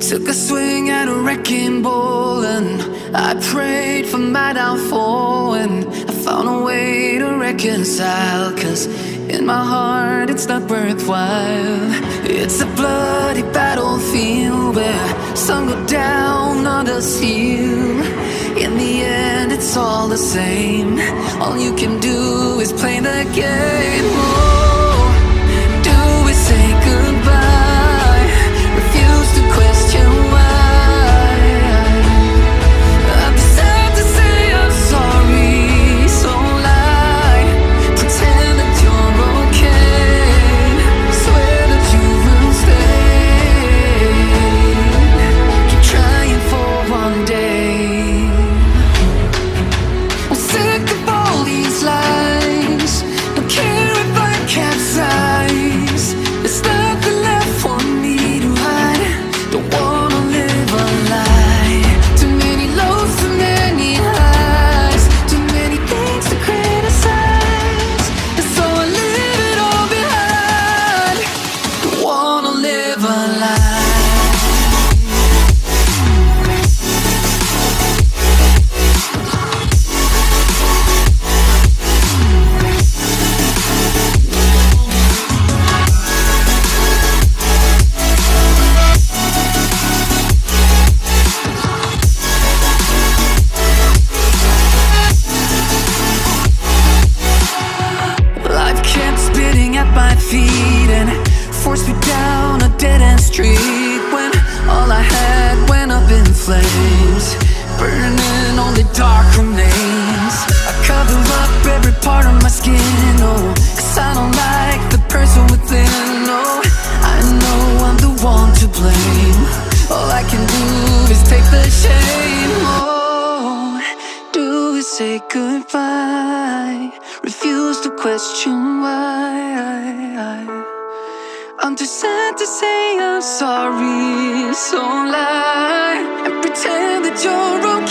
Took a swing at a wrecking ball, and I prayed for my downfall, and I found a way to reconcile, 'cause in my heart it's not worthwhile. It's a bloody battlefield where some go down, others heal. In the end it's all the same. All you can do is play the game. Oh, do we say goodbye? Refuse to question why. I'm sad to say I'm sorry, so lie. Pretend that you're okay. Swear that you will stay. Keep trying for one day. I'm sick of all these lies. Don't care if I capsize. There's nothing left for me to hide. Don't wanna live a lie. Too many lows, too many highs. Too many things to criticize. And so I leave it all behind. Don't wanna live a lie. Life kept spitting at my feet and forced me down a dead-end street, when all I had went up in flames, burning only dark remains. I cover up every part of my skin, oh, 'cause I don't like the person within. Oh, I know I'm the one to blame. All I can do is take the shame. Oh, do we say goodbye? Refuse to question why. I'm too sad to say I'm sorry, so lie and pretend that you're okay.